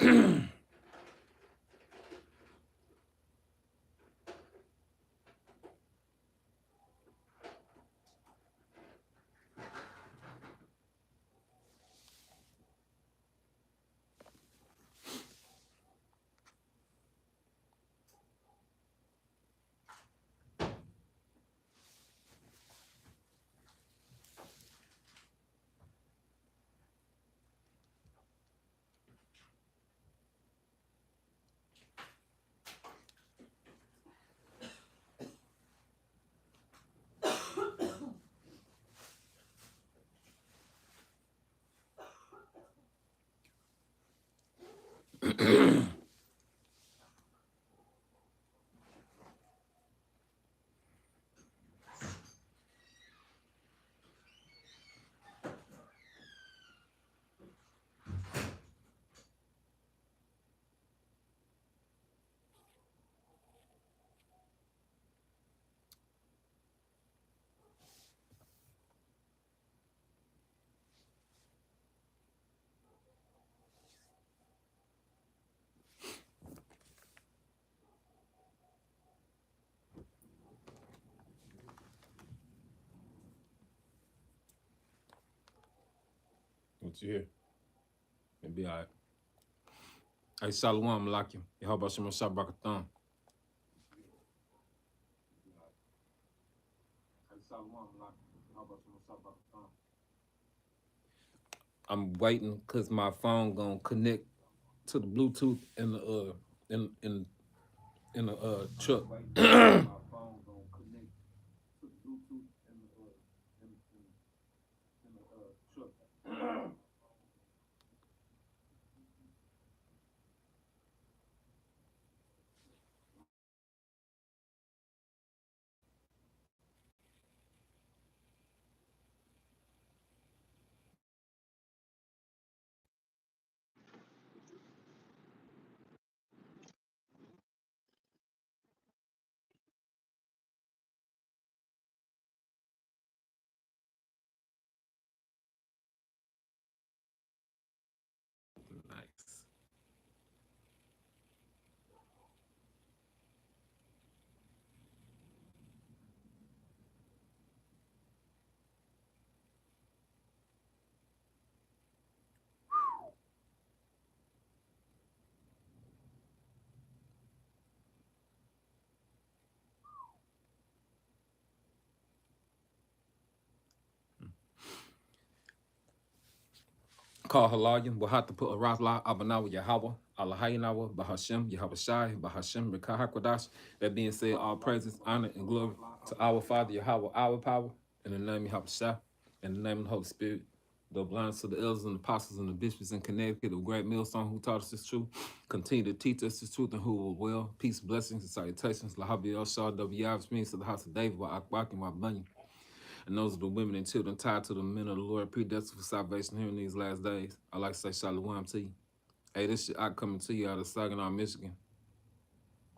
What you hear? It'll be all right. Hey, Shalom, Malakim. YAHAWASHI Shabakathon. I'm waiting because my phone gonna connect to the Bluetooth in the truck. Nice. Call Halayim, we'll have to put a Razla Abanawa Yahawah, Allahayinawa, Bahashem, Yahawashai, Bahashem, Rekahakwadash. That being said, all praises, honor, and glory to our Father Yahawah, our power, in the name of Yahawashai, in the name of the Holy Spirit. The blindness to the elders and the apostles and the bishops in Connecticut, the great millstone who taught us this truth, continue to teach us this truth and who will well. Peace, blessings, and salutations. Lahabi El Shah, W.I.V. means to the house of David, wa Akbakim, wa Bunyan. And those are the women and children tied to the men of the Lord, predestined for salvation here in these last days. I like to say shalom to you. Hey, this shit I coming to you out of Saginaw, Michigan.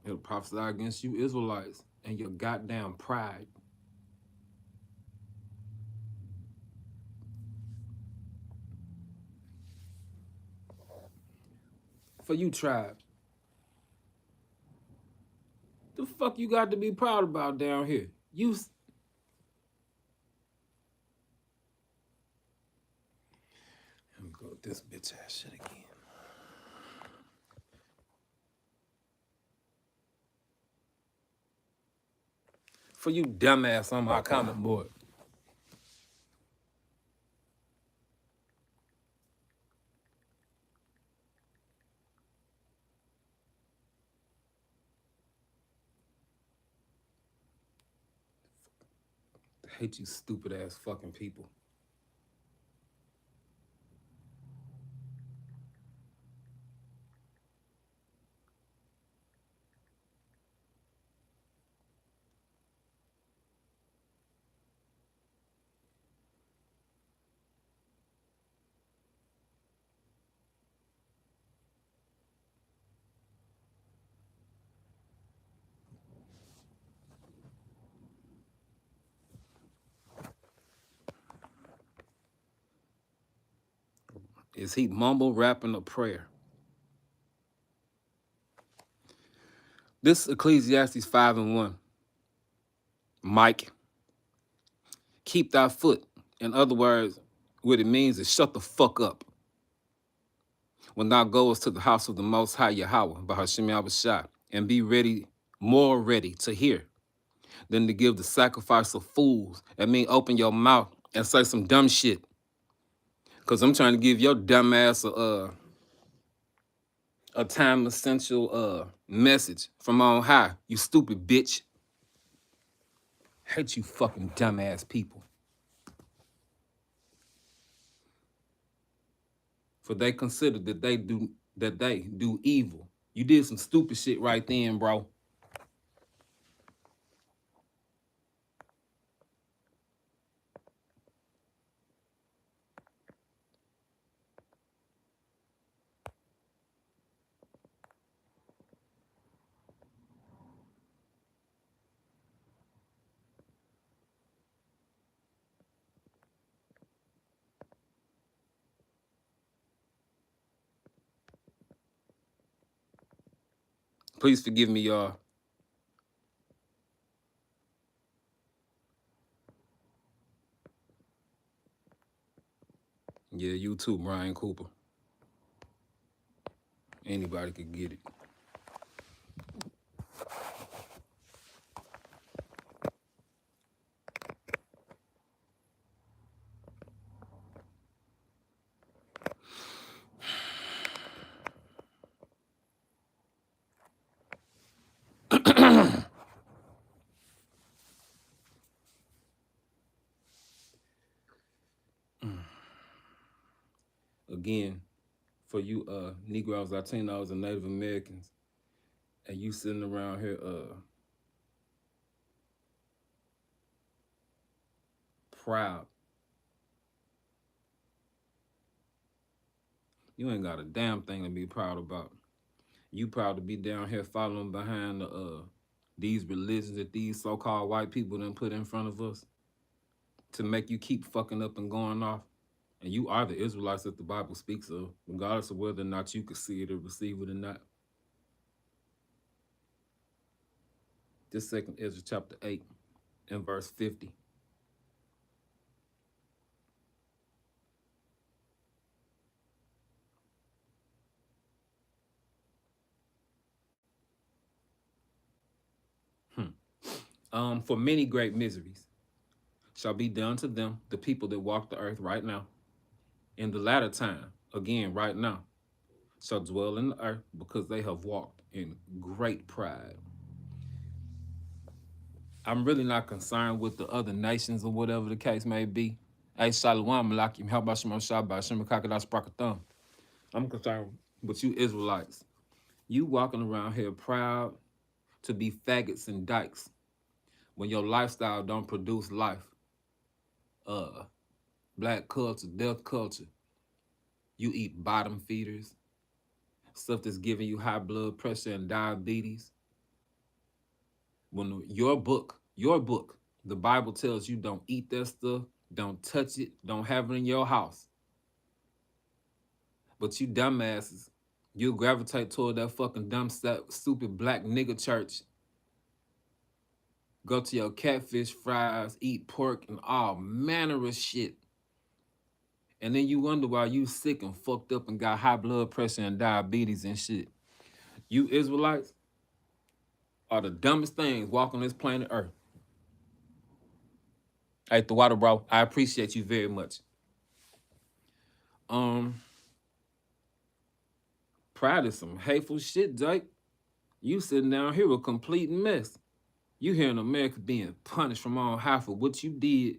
It'll prophesy against you Israelites and your goddamn pride. For you tribe. The fuck you got to be proud about down here? You... Let me go with this bitch ass shit again. For you dumbass on my comment board. I hate you stupid ass fucking people. Is he mumble rapping a prayer? This Ecclesiastes 5:1. Mike, keep thy foot. In other words, what it means is shut the fuck up. When thou goest to the house of the Most High Yahawah, YAHAWASHI, and be ready, more ready to hear than to give the sacrifice of fools. That means open your mouth and say some dumb shit. Because I'm trying to give your dumb ass a time essential message from on high. You stupid bitch. Hate you fucking dumbass people. For they consider that they do evil. You did some stupid shit right then, bro. Please forgive me, y'all. Yeah, you too, Brian Cooper. Anybody could get it. Again, for you Negroes, Latinos, and Native Americans, and you sitting around here proud. You ain't got a damn thing to be proud about. You proud to be down here following behind these religions that these so-called white people done put in front of us to make you keep fucking up and going off. And you are the Israelites that the Bible speaks of, regardless of whether or not you could see it or receive it or not. This second Ezra chapter 8 and verse 50. For many great miseries shall be done to them, the people that walk the earth right now. In the latter time, again, right now, shall dwell in the earth because they have walked in great pride. I'm really not concerned with the other nations or whatever the case may be. Hey, Shalom, Malakim, how about Shema Shabbat, Shema Kakadah Sprakathum? I'm concerned with you Israelites. You walking around here proud to be faggots and dykes when your lifestyle don't produce life. Black culture, death culture. You eat bottom feeders, stuff that's giving you high blood pressure and diabetes. When your book, the Bible tells you don't eat that stuff, don't touch it, don't have it in your house. But you dumbasses, you gravitate toward that fucking dumb, stupid black nigga church. Go to your catfish fries, eat pork, and all manner of shit. And then you wonder why you sick and fucked up and got high blood pressure and diabetes and shit. You Israelites are the dumbest things walking this planet Earth. Hey, the water, bro, I appreciate you very much. Pride is some hateful shit, Jake. You sitting down here a complete mess. You hearing America being punished from on high for what you did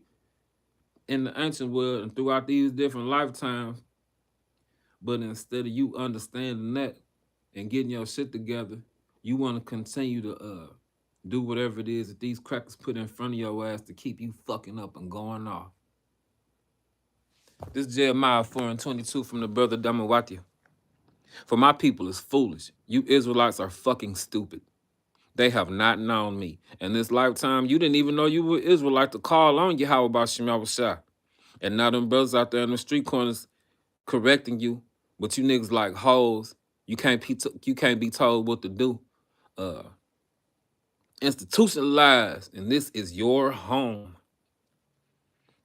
in the ancient world and throughout these different lifetimes. But instead of you understanding that and getting your shit together, you want to continue to do whatever it is that these crackers put in front of your ass to keep you fucking up and going off. This Jeremiah 4:22 from the brother Damawati. For my people is foolish. You Israelites are fucking stupid. They have not known me. In this lifetime, you didn't even know you were Israelite to call on Yahawah Bashim Yahushua. And now them brothers out there in the street corners correcting you, but you niggas like hoes. You can't be told what to do. institutionalized, and this is your home.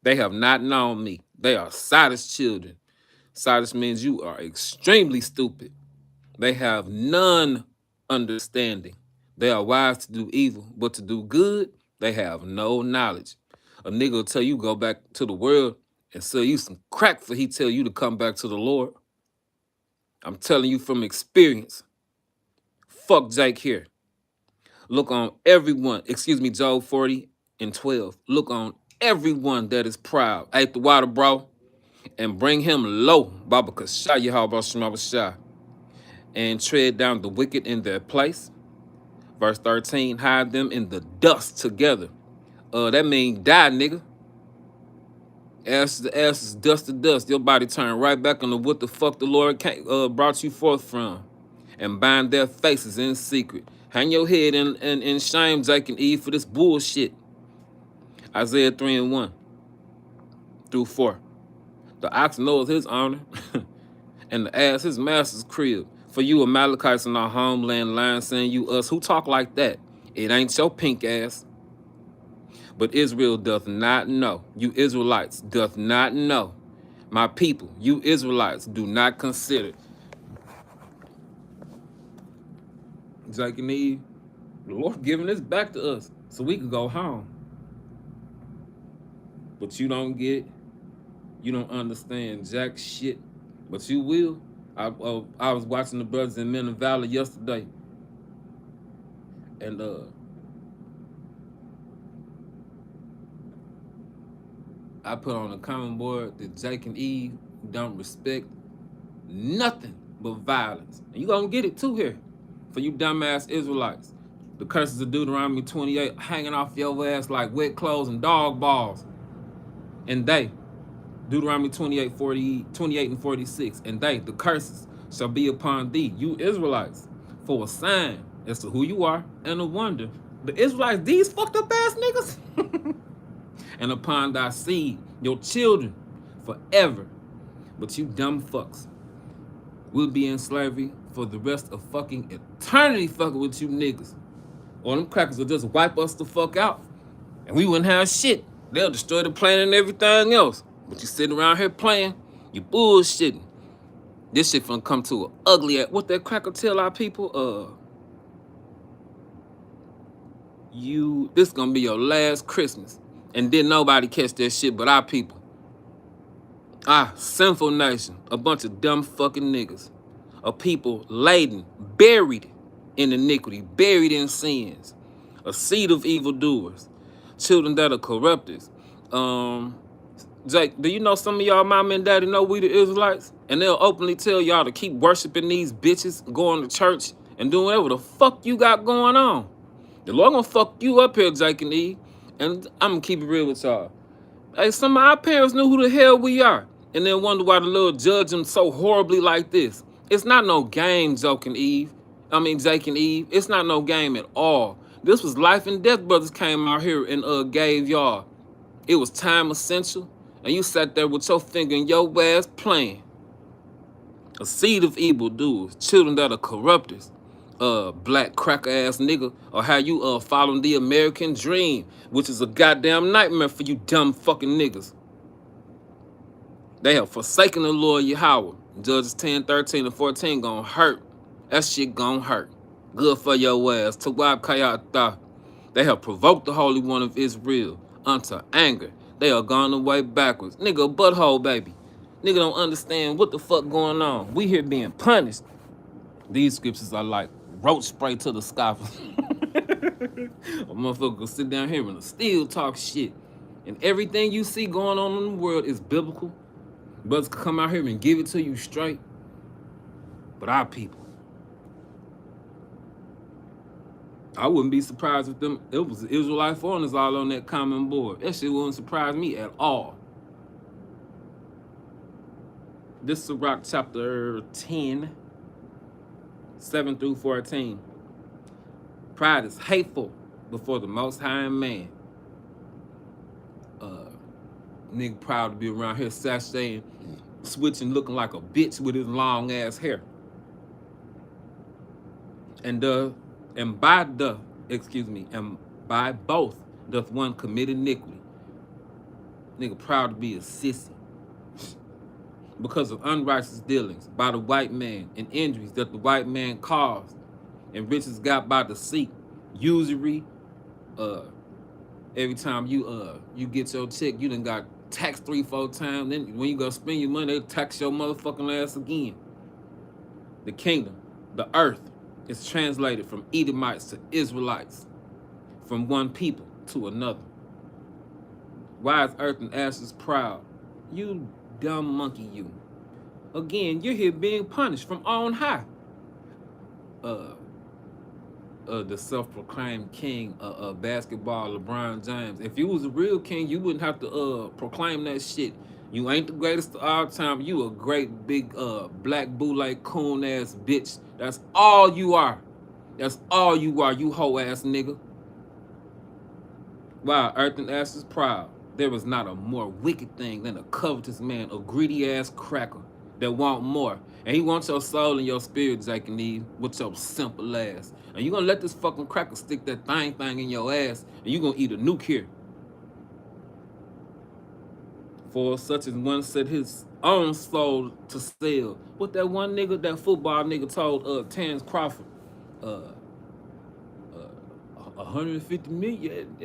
They have not known me. They are Sodus children. Sodus means you are extremely stupid. They have none understanding. They are wise to do evil, but to do good, they have no knowledge. A nigga will tell you go back to the world and sell you some crack for he tell you to come back to the Lord. I'm telling you from experience. Fuck Jake here. Look on everyone, excuse me, Job 40:12. Look on everyone that is proud. Ate the water, bro, and bring him low, Baba Kasha, YAHAWASHI, and tread down the wicked in their place. Verse 13, hide them in the dust together. That means die, nigga. Ashes to ashes, dust to dust. Your body turn right back into what the fuck the Lord brought you forth from. And bind their faces in secret. Hang your head in shame, Jake and Eve, for this bullshit. Isaiah 3:1-4. The ox knows his honor, and the ass his master's crib. For you Amalekites in our homeland, lying, saying you us. Who talk like that? It ain't your pink ass. But Israel doth not know. You Israelites doth not know. My people, you Israelites, do not consider. Jake and Eve, the Lord giving this back to us so we can go home. But you don't get it. You don't understand jack shit. But you will. I was watching the brothers in Men of Valor yesterday. And I put on a comment board that Jake and Eve don't respect nothing but violence. And you gonna get it too here for you dumbass Israelites. The curses of Deuteronomy 28 hanging off your ass like wet clothes and dog balls. And they, Deuteronomy 28:46, and they, the curses, shall be upon thee, you Israelites, for a sign as to who you are and a wonder. The Israelites, these fucked up ass niggas. And upon thy seed, your children, forever. But you dumb fucks will be in slavery for the rest of fucking eternity fucking with you niggas. Or them crackers will just wipe us the fuck out. And we wouldn't have shit. They'll destroy the planet and everything else. But you sitting around here playing, you bullshitting. This shit finna come to an ugly ass. What that cracker tell our people? This gonna be your last Christmas. And didn't nobody catch that shit but our people. Sinful nation. A bunch of dumb fucking niggas. A people laden, buried in iniquity, buried in sins. A seed of evildoers. Children that are corrupters. Jake, do you know some of y'all mama and daddy know we the Israelites? And they'll openly tell y'all to keep worshiping these bitches, going to church, and doing whatever the fuck you got going on. The Lord gonna fuck you up here, Jake and Eve. And I'm gonna keep it real with y'all. Hey, some of our parents knew who the hell we are. And then wonder why the Lord judged them so horribly like this. It's not no game, Jake and Eve. It's not no game at all. This was life and death brothers came out here and gave y'all. It was time essential. And you sat there with your finger in your ass playing. A seed of evildoers, children that are corrupters. Black cracker ass nigga, or how you following the American dream, which is a goddamn nightmare for you dumb fucking niggas. They have forsaken the Lord Yahawah. Judges 10:13-14 gonna hurt. That shit gonna hurt. Good for your ass. Tawab Kayata. They have provoked the Holy One of Israel unto anger. They are gone away backwards. Nigga, butthole baby. Nigga don't understand what the fuck going on. We here being punished. These scriptures are like roach spray to the scoffers. A motherfucker go sit down here and still talk shit. And everything you see going on in the world is biblical. Brothers come out here and give it to you straight. But our people, I wouldn't be surprised if it was Israelite foreigners all on that common board. That shit wouldn't surprise me at all. This is Sirach chapter 10, 7-14. Pride is hateful before the Most High man. Nigga proud to be around here sashaying, switching, looking like a bitch with his long ass hair. And by the excuse me, and by both doth one commit iniquity. Nigga proud to be a sissy because of unrighteous dealings by the white man and injuries that the white man caused and riches got by deceit, usury. uh every time you get your check, you done got taxed 3-4 times. Then when you go spend your money, they tax your motherfucking ass again. The kingdom, the earth, is translated from Edomites to Israelites, from one people to another. Why is earth and ashes proud? You dumb monkey, you. Again, you're here being punished from on high. Uh, the self-proclaimed king of basketball, LeBron James. If you was a real king, you wouldn't have to proclaim that shit. You ain't the greatest of all time. You a great big black bootleg coon ass bitch. That's all you are. That's all you are, you hoe ass nigga. Wow, earth and ash is proud. There is not a more wicked thing than a covetous man, a greedy ass cracker that want more. And he wants your soul and your spirit, Jake and Eve, with your simple ass. And you gonna let this fucking cracker stick that thing in your ass, and you gonna eat a nuke here. For such as one set his own soul to sell. What that one nigga, that football nigga told Terrence Crawford, uh, 150 million.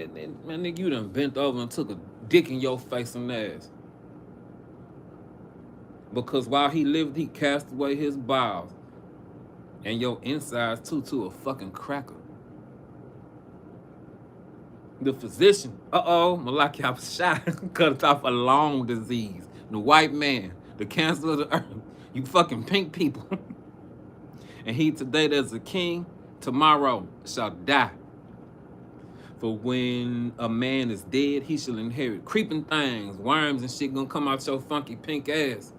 Man, nigga, you done bent over and took a dick in your face and ass. Because while he lived, he cast away his bowels and your insides too to a fucking cracker. The physician, YAHAWASHI, cut it off a long disease. The white man, the cancer of the earth, you fucking pink people. And he today that's a king, tomorrow shall die. For when a man is dead, he shall inherit creeping things, worms and shit gonna come out your funky pink ass.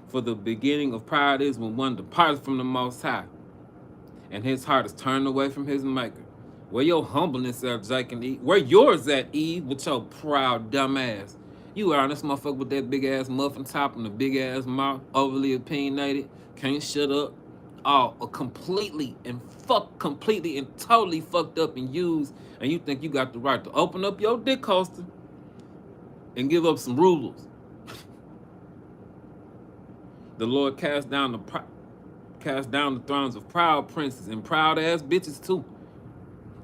For the beginning of pride is when one departs from the Most High, and his heart is turned away from his maker. Where your humbleness at, Jake and Eve? Where yours at, Eve, with your proud dumb ass? You are this motherfucker with that big ass muffin top and the big ass mouth, overly opinionated, can't shut up. All completely and totally fucked up and used, and you think you got the right to open up your dick holster and give up some rulers. The Lord cast down the thrones of proud princes and proud ass bitches too,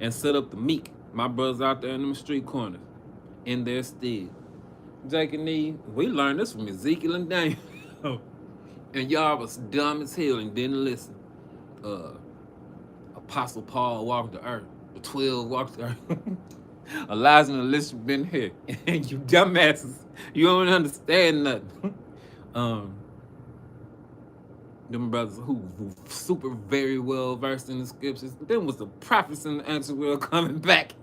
and set up the meek, my brothers out there in them street corners, in their stead. Jake and Eve, we learned this from Ezekiel and Daniel. And y'all was dumb as hell and didn't listen. Apostle Paul walked the earth. The 12 walked the earth. Elijah and Elisha been here. And you dumbasses, you don't understand nothing. Them brothers who super very well versed in the scriptures. Them was the prophets in the ancient world coming back.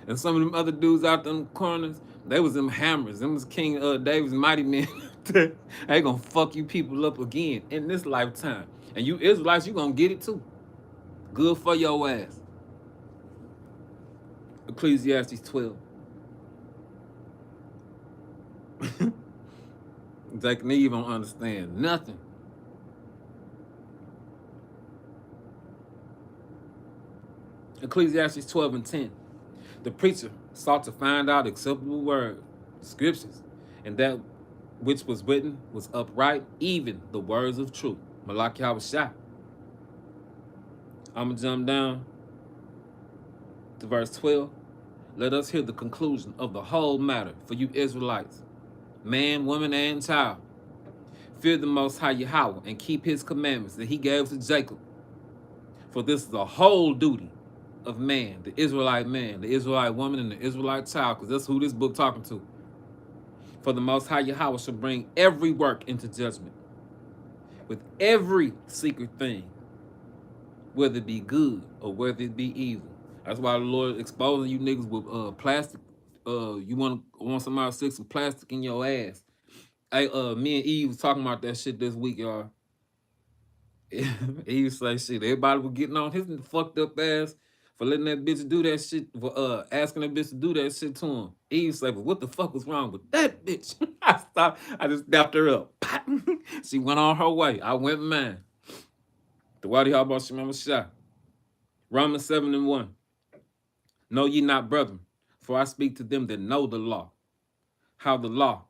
And some of them other dudes out them corners, they was them hammers. Them was King David's mighty men. They gonna fuck you people up again in this lifetime. And you Israelites, you gonna get it too. Good for your ass. Ecclesiastes 12. Jake and Eve don't understand nothing. Ecclesiastes 12 and 10. The preacher sought to find out acceptable word, scriptures, and that which was written was upright, even the words of truth. YAHAWASHI. I'm going to jump down to verse 12. Let us hear the conclusion of the whole matter for you Israelites, man, woman, and child. Fear the Most High Yahawah and keep his commandments that he gave to Jacob. For this is the whole duty of man, the Israelite woman, and the Israelite child, because that's who this book talking to. For the Most High Yahawah shall bring every work into judgment, with every secret thing, whether it be good or whether it be evil. That's why the Lord exposing you niggas with plastic. You want somebody to stick some plastic in your ass. Hey, me and Eve was talking about that shit this week, y'all. Eve say shit. Everybody was getting on his fucked up ass for letting that bitch do that shit, for asking that bitch to do that shit to him. Eve say, but what the fuck was wrong with that bitch? I just dapped her up. She went on her way. I went mine. The YAHAWASHI. Romans 7:1. Know ye not, brethren, for I speak to them that know the law, how the law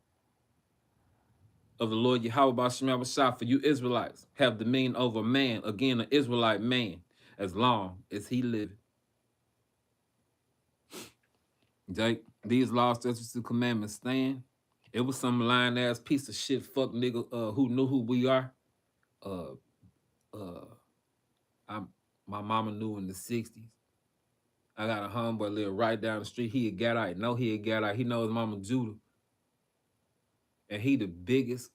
of the Lord YAHAWASHI for you Israelites have dominion over man, again an Israelite man, as long as he liveth. Jake, these laws, statutes, and commandments stand. It was some lying ass piece of shit fuck nigga who knew who we are. Uh, uh, my mama knew in the 60s. I got a homeboy live right down the street. He a Gadite. No, he a Gadite. He knows Mama Judah. And he the biggest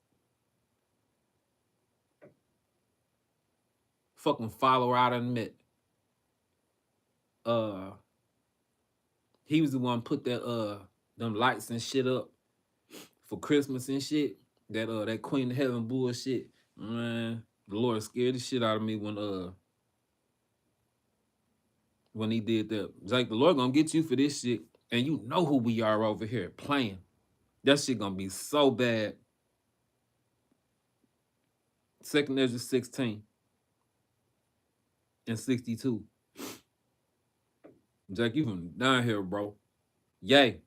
fucking follower I done met. He was the one put that them lights and shit up for Christmas and shit. That Queen of Heaven bullshit. Man, the Lord scared the shit out of me when he did that. It's like, the Lord gonna get you for this shit. And you know who we are over here playing. That shit gonna be so bad. 2 Ezra 16 and 62. Jack, you from down here, bro. Yea,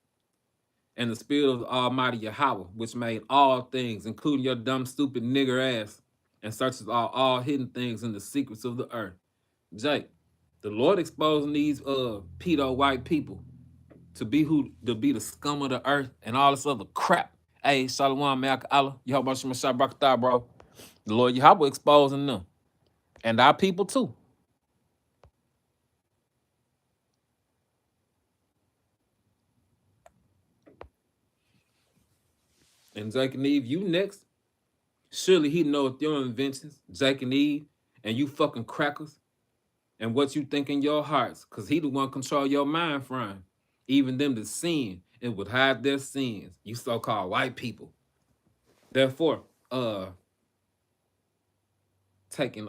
and the spirit of the Almighty Yahawah, which made all things, including your dumb, stupid nigger ass, and searches all hidden things in the secrets of the earth. Jake, the Lord exposing these pedo white people to be the scum of the earth and all this other crap. Hey, Shalom, Allah, YAHAWASHI, Brakatah, bro. The Lord Yahawah exposing them. And our people too. And Jake and Eve, you next. Surely he knows your inventions, Jake and Eve, and you fucking crackers, and what you think in your hearts, because he the one control your mind frame. Even them that sin and would hide their sins, you so-called white people. Therefore, taking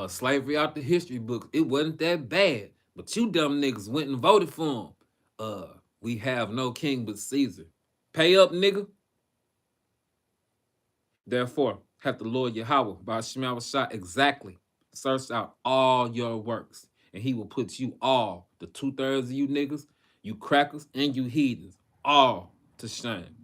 slavery out the history books, it wasn't that bad. But you dumb niggas went and voted for him. We have no king but Caesar. Pay up, nigga. Therefore, hath the Lord Yahawah by YAHAWASHI exactly search out all your works, and he will put you all, the 2/3 of you niggas, you crackers, and you heathens, all to shame.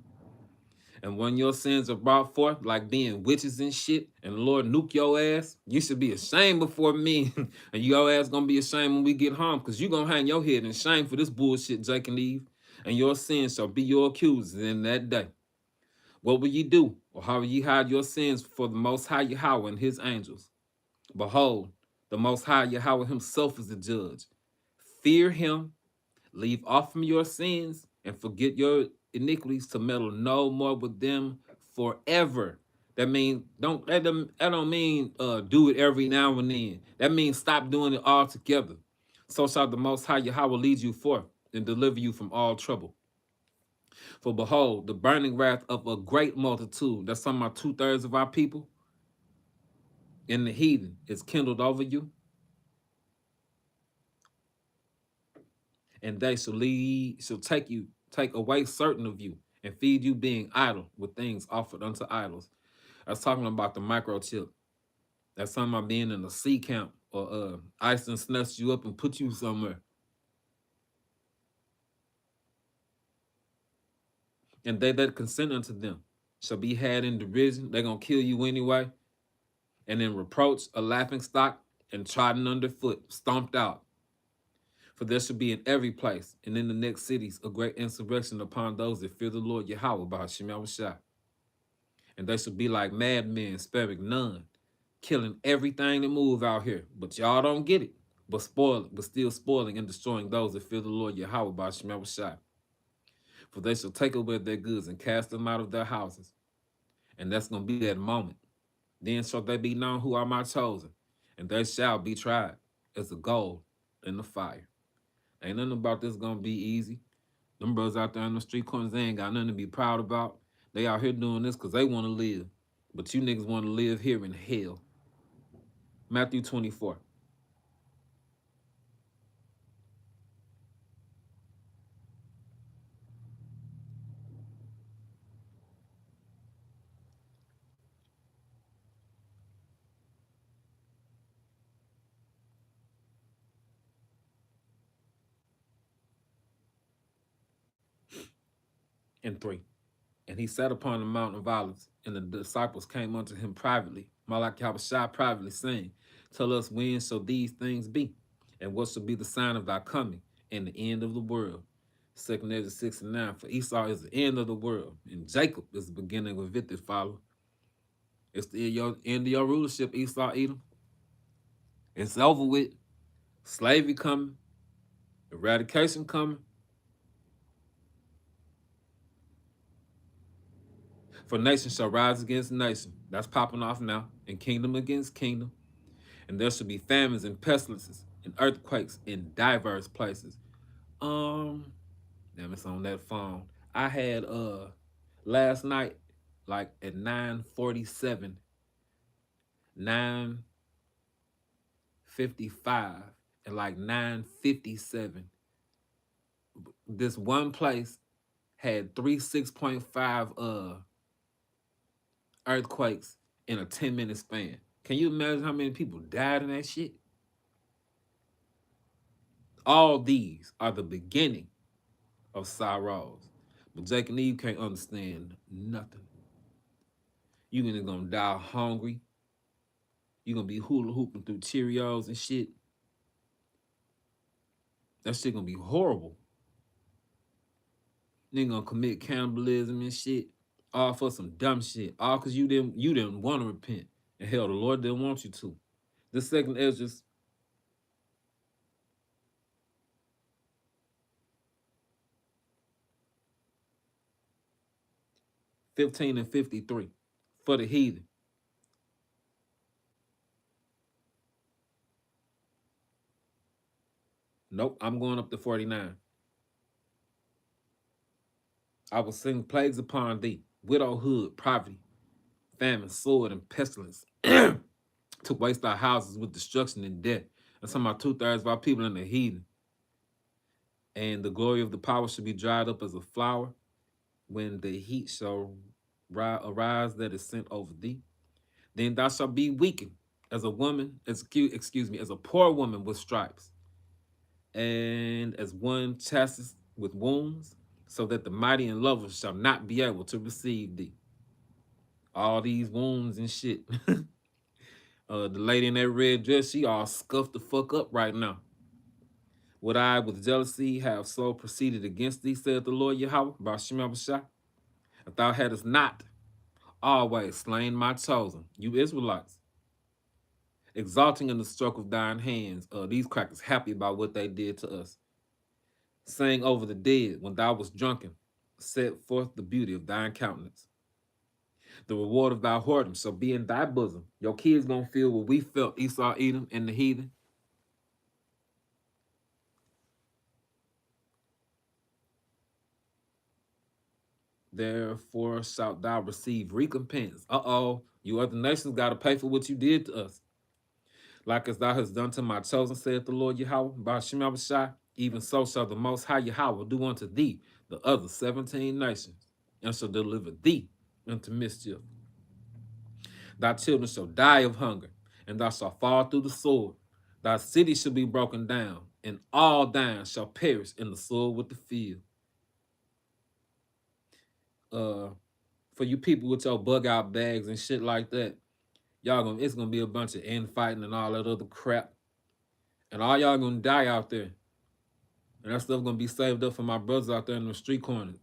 And when your sins are brought forth, like being witches and shit, and the Lord nuke your ass, you should be ashamed before me, and your ass gonna be ashamed when we get home, because you gonna hang your head in shame for this bullshit, Jake and Eve, and your sins shall be your accusers in that day. What will ye do? Or how will ye hide your sins for the Most High Yahawah and his angels? Behold, the Most High Yahawah himself is the judge. Fear him, leave off from your sins, and forget your iniquities to meddle no more with them forever. That means that don't mean do it every now and then. That means stop doing it altogether. So shall the Most High Yahawah lead you forth and deliver you from all trouble. For behold, the burning wrath of a great multitude, that's talking about 2/3 of our people, in the heathen, is kindled over you. And they shall take away certain of you, and feed you being idle with things offered unto idols. That's talking about the microchip. That's talking about being in a sea camp, or ice and snatch you up and put you somewhere. And they that consent unto them shall be had in derision. They're going to kill you anyway. And in reproach, a laughing stock, and trodden underfoot, stomped out. For there shall be in every place, and in the next cities, a great insurrection upon those that fear the Lord Yahawah by YAHAWASHI. And they shall be like madmen, sparing none, killing everything that move out here. But y'all don't get it, but still spoiling and destroying those that fear the Lord Yahawah by YAHAWASHI. For they shall take away their goods and cast them out of their houses. And that's going to be that moment. Then shall they be known who are my chosen, and they shall be tried as a gold in the fire. Ain't nothing about this gonna be easy. Them brothers out there in the street corners, they ain't got nothing to be proud about. They out here doing this because they want to live. But you niggas want to live here in hell. Matthew 24. and 3. And he sat upon the Mount of Olives, and the disciples came unto him privately. YAHAWASHI privately saying, tell us when shall these things be, and what shall be the sign of thy coming, and the end of the world. 2 Ezra 6 and 9. For Esau is the end of the world, and Jacob is the beginning of it that follow. It's the end of your rulership, Esau, Edom. It's over with. Slavery coming. Eradication coming. For nation shall rise against nation. That's popping off now. And kingdom against kingdom. And there shall be famines and pestilences and earthquakes in diverse places. Damn, it's on that phone. I had last night, like at 9:47, 9:55, and like 9:57, this one place had 3 6.5 earthquakes in a 10-minute span. Can you imagine how many people died in that shit? All these are the beginning of sorrows. But Jake and Eve can't understand nothing. You either gonna die hungry, you gonna be hula hooping through Cheerios and shit. That shit gonna be horrible. Nigga gonna commit cannibalism and shit. All for some dumb shit. All cause you didn't want to repent. And hell, the Lord didn't want you to. This 2 Ezra 15 and 53 for the heathen. Nope, I'm going up to 49. I will send plagues upon thee, widowhood, poverty, famine, sword, and pestilence, to waste our houses with destruction and death. And some about 2/3 of our people in the heathen. And the glory of the power shall be dried up as a flower when the heat shall arise that is sent over thee. Then thou shalt be weakened as a woman, as a poor woman with stripes, and as one chastised with wounds, so that the mighty and lovers shall not be able to receive thee. All these wounds and shit. The lady in that red dress, she all scuffed the fuck up right now. Would I with jealousy have so proceeded against thee, said the Lord Yahawah, Bashim, if thou hadst not always slain my chosen, you Israelites, exalting in the stroke of thine hands, these crackers happy about what they did to us, saying over the dead when thou wast drunken, set forth the beauty of thine countenance. The reward of thy whoredom shall be in thy bosom. Your kids gonna feel what we felt, Esau, Edom, and the heathen. Therefore shalt thou receive recompense. You other nations got to pay for what you did to us. Like as thou hast done to my chosen, saith the Lord Yahawah, Bashim, even so shall the Most High Yahawah do unto thee the other 17 nations, and shall deliver thee into mischief. Thy children shall die of hunger, and thou shalt fall through the sword. Thy city shall be broken down, and all thine shall perish in the sword with the field. For you people with your bug out bags and shit like that, it's gonna be a bunch of infighting and all that other crap. And all y'all gonna die out there. And that stuff gonna be saved up for my brothers out there in the street corners.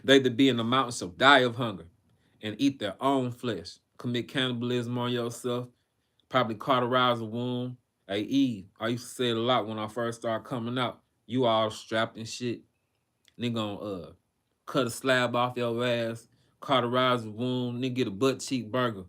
They that be in the mountains shall die of hunger and eat their own flesh. Commit cannibalism on yourself. Probably cauterize a wound. Hey, Eve, I used to say it a lot when I first started coming out. You all strapped and shit. Nigga gonna cut a slab off your ass, cauterize a wound, nigga get a butt cheek burger,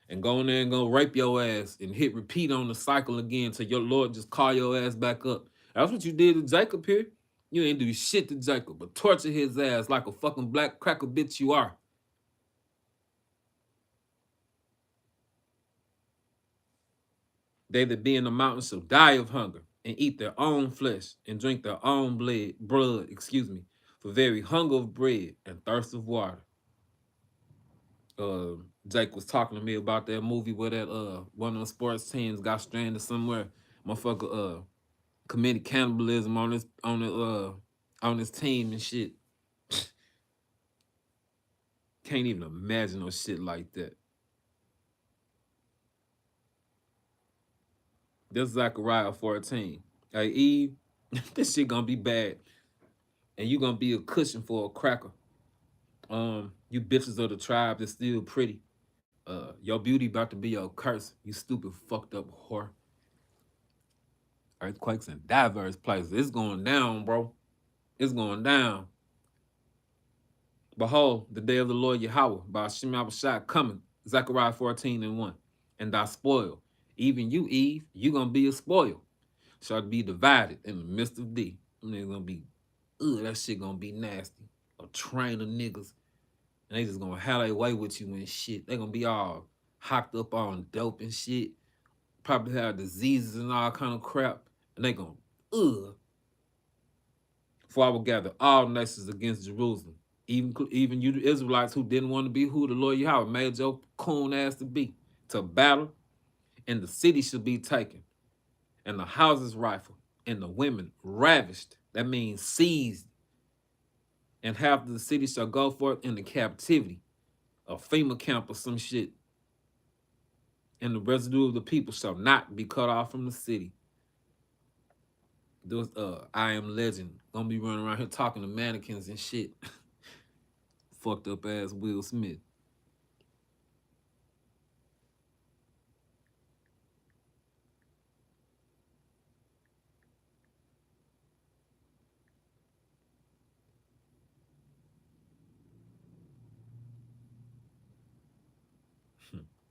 and go in there and go rape your ass and hit repeat on the cycle again till your Lord just call your ass back up. That's what you did to Jacob here. You ain't do shit to Jacob, but torture his ass like a fucking black cracker bitch you are. They that be in the mountains shall die of hunger and eat their own flesh and drink their own blood, for very hunger of bread and thirst of water. Jake was talking to me about that movie where that one of the sports teams got stranded somewhere. Motherfucker committed cannibalism on his team and shit. Can't even imagine no shit like that. This Zechariah 14. Hey, Eve, this shit gonna be bad. And you gonna be a cushion for a cracker. You bitches of the tribe that's still pretty. Your beauty about to be your curse. You stupid fucked up whore. Earthquakes in diverse places. It's going down, bro. It's going down. Behold, the day of the Lord Yahawah, by YAHAWASHI coming. Zechariah 14:1. And thy spoil. Even you, Eve, you gonna be a spoil. Shall be divided in the midst of thee. And they're gonna be, that shit gonna be nasty. A train of niggas. And they just gonna have their way with you and shit. They gonna be all hopped up on dope and shit. Probably have diseases and all kind of crap. And they gonna, For I will gather all nations against Jerusalem. Even you, the Israelites who didn't want to be who the Lord Yahweh made your coon ass to be, to battle, and the city shall be taken, and the houses rifled, and the women ravished. That means seized, and half of the city shall go forth into captivity, a FEMA camp or some shit, and the residue of the people shall not be cut off from the city. Those I Am Legend gonna be running around here talking to mannequins and shit. Fucked up ass Will Smith.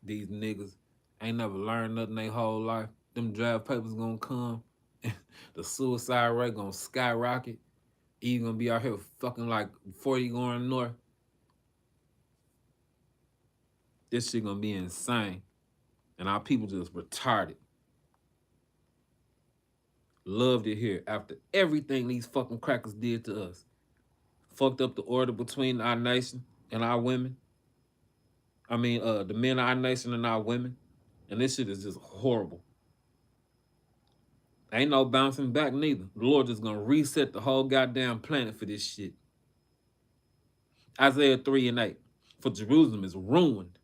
These niggas ain't never learned nothing their whole life. Them draft papers gonna come. The suicide rate gonna skyrocket. You gonna be out here fucking like 40 going north. This shit gonna be insane. And our people just retarded. Loved it here after everything these fucking crackers did to us. Fucked up the order between our nation and our women. I mean, the men of our nation and our women. And this shit is just horrible. Ain't no bouncing back neither. The Lord just gonna reset the whole goddamn planet for this shit. Isaiah 3:8. For Jerusalem is ruined.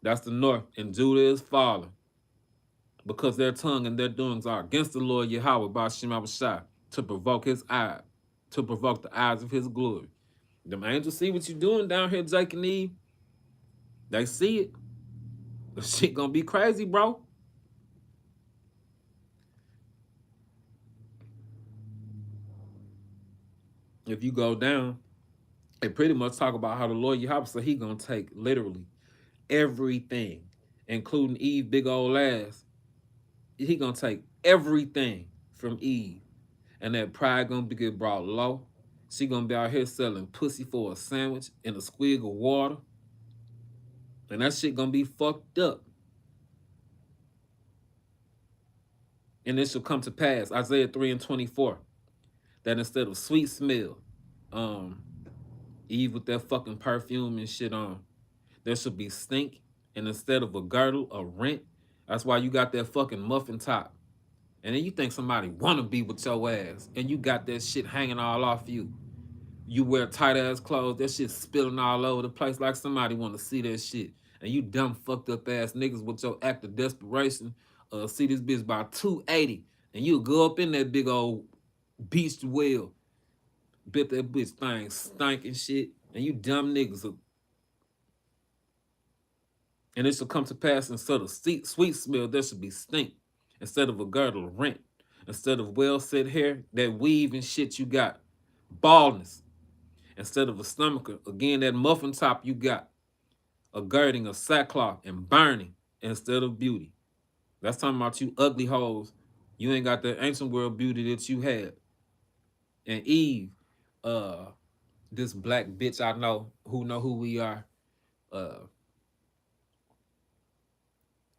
That's the north, and Judah is fallen. Because their tongue and their doings are against the Lord Yahweh by YAHAWASHI, to provoke his eye, to provoke the eyes of his glory. Them angels see what you doing down here, Jake and Eve. They see it. The shit gonna be crazy, bro. If you go down, they pretty much talk about how the Lord Yahweh said he gonna take literally everything, including Eve big old ass. He gonna take everything from Eve. And that pride gonna be get brought low. She gonna be out here selling pussy for a sandwich and a squig of water. And that shit gonna be fucked up. And it shall come to pass, Isaiah 3:24, that instead of sweet smell, Eve with that fucking perfume and shit on, there should be stink. And instead of a girdle, a rent. That's why you got that fucking muffin top. And then you think somebody wanna be with your ass, and you got that shit hanging all off you. You wear tight ass clothes, that shit spilling all over the place like somebody wanna see that shit. And you dumb fucked up ass niggas with your act of desperation, see this bitch by 280, and you go up in that big old beast well, bit that bitch thing stinking shit, and you dumb niggas. And it shall come to pass, instead of sweet smell, there should be stink. Instead of a girdle, rent. Instead of well set hair, that weave and shit you got, baldness. Instead of a stomacher, again, that muffin top you got, a girding of sackcloth and burning instead of beauty. That's talking about you ugly hoes. You ain't got that ancient world beauty that you had. And Eve, this black bitch I know who we are,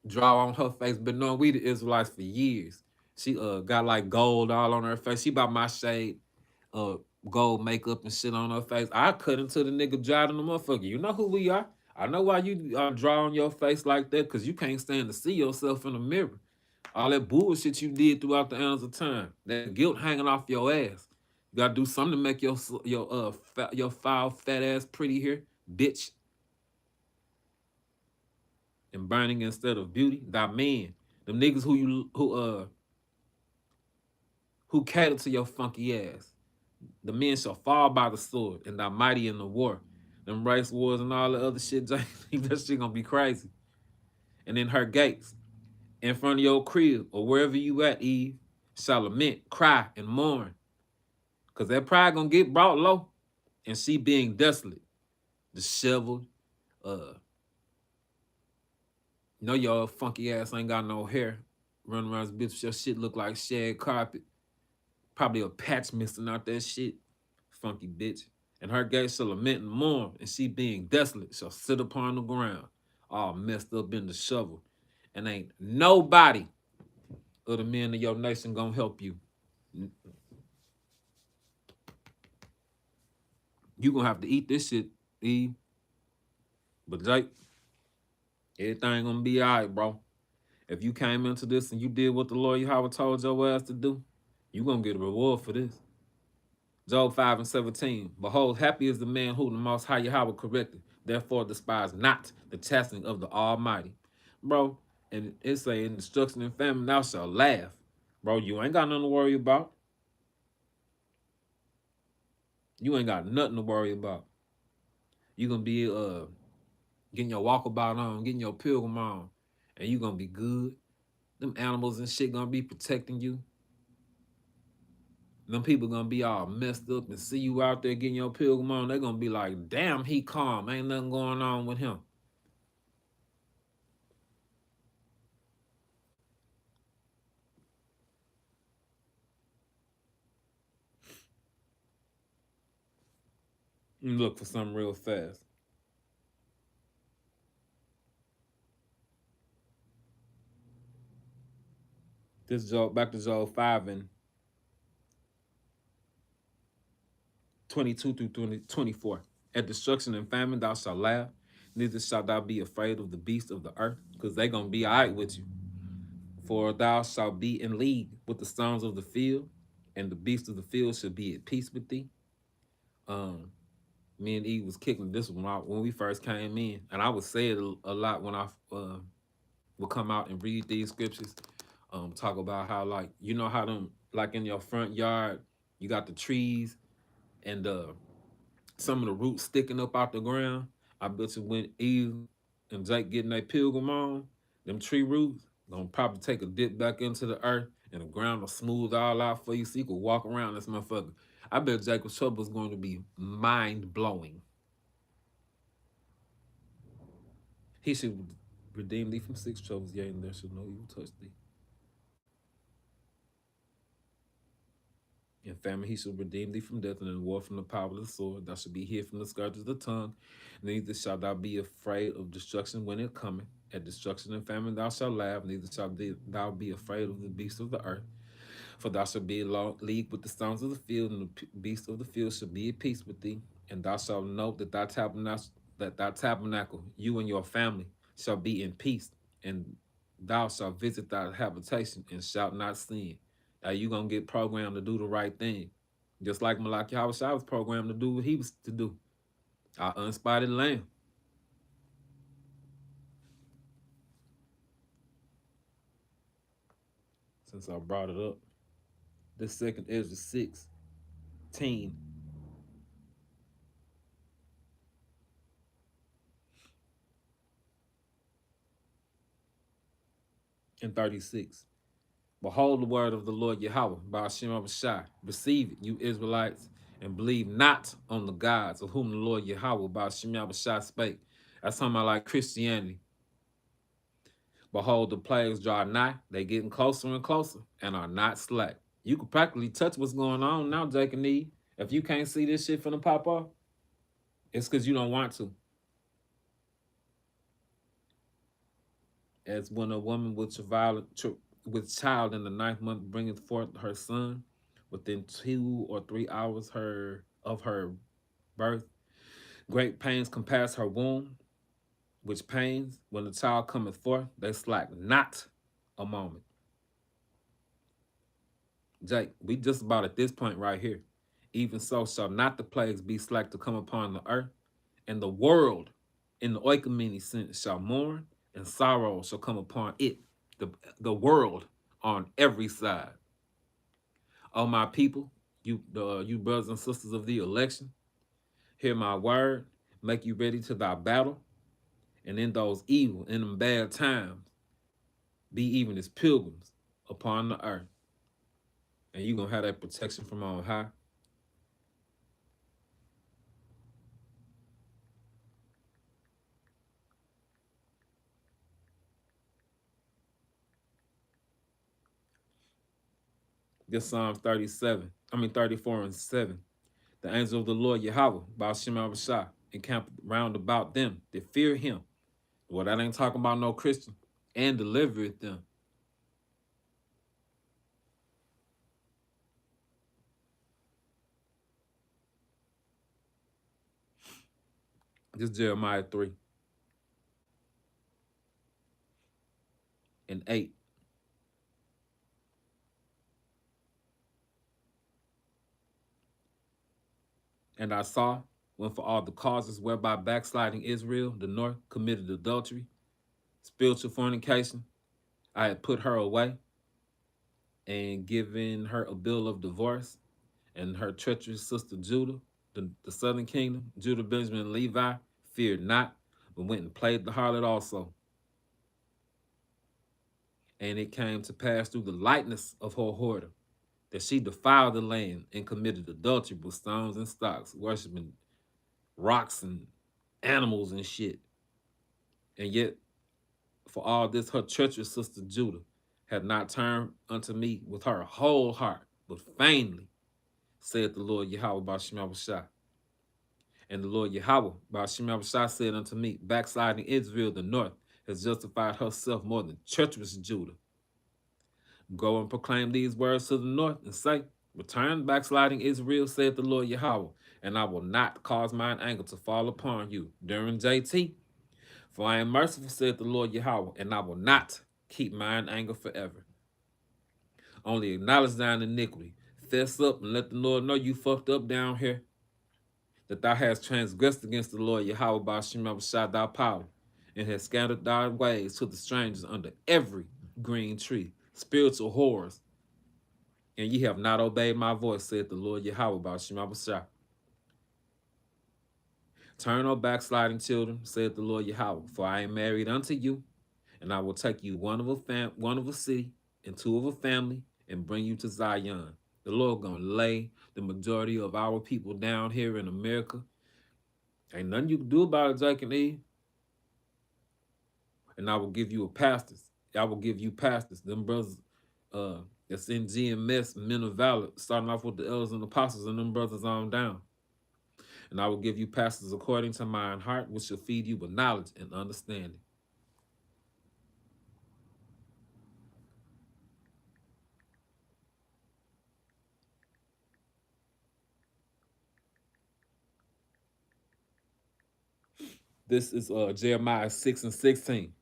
draw on her face, but knowing we the Israelites for years. She got like gold all on her face. She about my shade, gold makeup and shit on her face. I cut into the nigga driving the motherfucker. You know who we are. I know why you draw on your face like that, because you can't stand to see yourself in the mirror. All that bullshit you did throughout the annals of time. That guilt hanging off your ass. You gotta do something to make your foul fat ass pretty here. bitch. And burning instead of beauty, thy men. Them niggas who cater to your funky ass. The men shall fall by the sword, and thy mighty in the war. Them race wars and all the other shit, that shit gonna be crazy. And in her gates, in front of your crib, or wherever you at, Eve, shall lament, cry, and mourn. Cause that pride gonna get brought low. And she being desolate, disheveled, know your funky ass ain't got no hair. Running around this bitch, your shit look like shag carpet. Probably a patch missing out that shit. Funky bitch. And her gates shall lament and mourn, and she being desolate shall sit upon the ground, all messed up in the shovel. And ain't nobody of the men of your nation gonna help you. You gonna have to eat this shit, Eve. But Jake, everything gonna be all right, bro. If you came into this and you did what the Lord Yahawah told your ass to do, you gonna get a reward for this. Job 5:17. Behold, happy is the man who the Most High Yahawah corrected. Therefore despise not the chastening of the Almighty. Bro, and it's saying destruction and famine, thou shalt laugh. Bro, you ain't got nothing to worry about. You ain't got nothing to worry about. You gonna be getting your walkabout on, getting your pilgrim on, and you gonna be good. Them animals and shit gonna be protecting you. Them people gonna be all messed up and see you out there getting your pilgrim on. They're gonna be like, damn, he calm. Ain't nothing going on with him. You look for something real fast. This Job, back to Job 5:22 through 24. At destruction and famine thou shalt laugh, neither shalt thou be afraid of the beasts of the earth, because they gonna be all right with you. For thou shalt be in league with the sons of the field, and the beasts of the field shall be at peace with thee. Me and Eve was kicking this one out when we first came in, and I would say it a lot when I would come out and read these scriptures. Talk about how, like, you know how them, like in your front yard, you got the trees and some of the roots sticking up out the ground. I bet you when Eve and Jake getting their pilgrim on, them tree roots gonna probably take a dip back into the earth, and the ground will smooth all out for you so you can walk around this motherfucker. I bet Jacob's trouble is going to be mind-blowing. He should redeem thee from 6 troubles, yea, and there shall no evil touch thee. In famine he shall redeem thee from death, and in war from the power of the sword. Thou shalt be hid from the scourge of the tongue. Neither shalt thou be afraid of destruction when it cometh. At destruction and famine thou shalt laugh, neither shalt thou be afraid of the beasts of the earth. For thou shalt be in league with the sons of the field, and the beasts of the field shall be at peace with thee. And thou shalt know that thy tabernacle, you and your family, shall be in peace, and thou shalt visit thy habitation and shalt not sin. Now you gonna get programmed to do the right thing, just like YAHAWASHI was programmed to do what he was to do. Our unspotted lamb. Since I brought it up, this second Ezra 16 and 36. Behold the word of the Lord Yahawah, by YAHAWASHI. Receive it, you Israelites, and believe not on the gods of whom the Lord Yahawah, by YAHAWASHI, spake. That's talking about like Christianity. Behold, the plagues draw nigh, they getting closer and closer, and are not slack. You can practically touch what's going on now, Jake and Eve. If you can't see this shit from the pop off, it's because you don't want to. As when a woman with child in the 9th month bringeth forth her son, within 2 or 3 hours of her birth, great pains compass her womb, which pains, when the child cometh forth, they slack not a moment. Jake, we just about at this point right here. Even so shall not the plagues be slack to come upon the earth, And the world, in the oikumene sense, shall mourn, and sorrow shall come upon it, the world on every side. O my people, you brothers and sisters of the election, hear my word, make you ready to thy battle, and in those evil, in them bad times, be even as pilgrims upon the earth. And you're going to have that protection from on high. This Psalms 34 and 7. The angel of the Lord Yahawah, Ba'ashem Abashah, encamped round about them that fear him. Well, that ain't talking about no Christian. And delivereth them. This is Jeremiah 3 and 8. And I saw, when for all the causes whereby backsliding Israel, the north, committed adultery, spiritual fornication, I had put her away and given her a bill of divorce, and her treacherous sister Judah, the southern kingdom, Judah, Benjamin, and Levi, feared not, but went and played the harlot also. And it came to pass through the lightness of her whoredom that she defiled the land and committed adultery with stones and stocks, worshiping rocks and animals and shit. And yet, for all this, her treacherous sister Judah had not turned unto me with her whole heart, but feignedly, saith the Lord Yahawah Ba'ashem Abashah. And the Lord Yahawah Ba'ashem Abashah said unto me, backsliding Israel, the north, has justified herself more than treacherous Judah. Go and proclaim these words to the north and say, return, backsliding Israel, saith the Lord Yahawah, and I will not cause mine anger to fall upon you during JT. For I am merciful, saith the Lord Yahawah, and I will not keep mine anger forever. Only acknowledge thine iniquity. Fess up and let the Lord know you fucked up down here, that thou hast transgressed against the Lord Yahawah Ba'ashem Abashah thy power, and hast scattered thy ways to the strangers under every green tree, spiritual whores, and ye have not obeyed my voice, saith the Lord Yahawah Ba'ashem Abashah. Turn, O backsliding children, saith the Lord Yahawah, for I am married unto you, and I will take you one of a city and two of a family, and bring you to Zion. The Lord gonna lay the majority of our people down here in America. Ain't nothing you can do about it, Jake and Eve. And I will give you pastors. I will give you pastors. Them brothers that's in GMS, Men of Valor, starting off with the elders and apostles, and them brothers on down. And I will give you pastors according to mine heart, which shall feed you with knowledge and understanding. This is Jeremiah 6 and 16.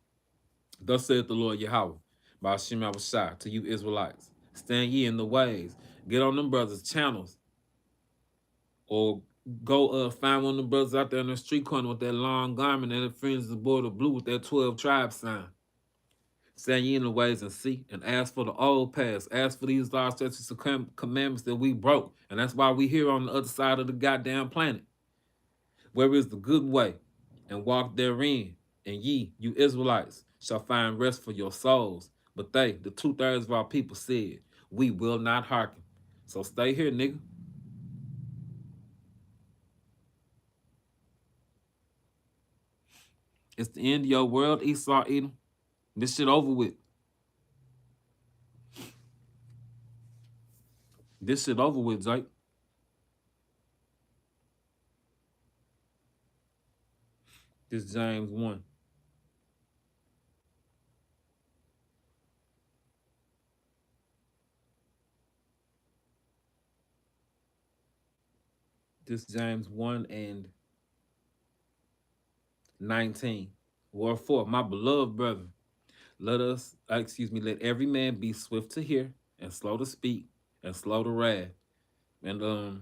Thus saith the Lord Yahawah, Ba'ashem Abashah, to you Israelites, stand ye in the ways, get on them brothers' channels, or go find one of the brothers out there in the street corner with that long garment and the fringes of border blue with that 12 tribe sign. Stand ye in the ways and see, and ask for the old past. Ask for these laws, statutes, and commandments that we broke. And that's why we here on the other side of the goddamn planet. Where is the good way? And walk therein. And ye, you Israelites, shall find rest for your souls. But they, the 2/3 of our people, said, we will not hearken. So stay here, nigga. It's the end of your world, Esau, Edom. This shit over with. This shit over with, Jake. This is James 1. This is James 1 and 19. Wherefore, my beloved brethren, let every man be swift to hear, and slow to speak, and slow to wrath. And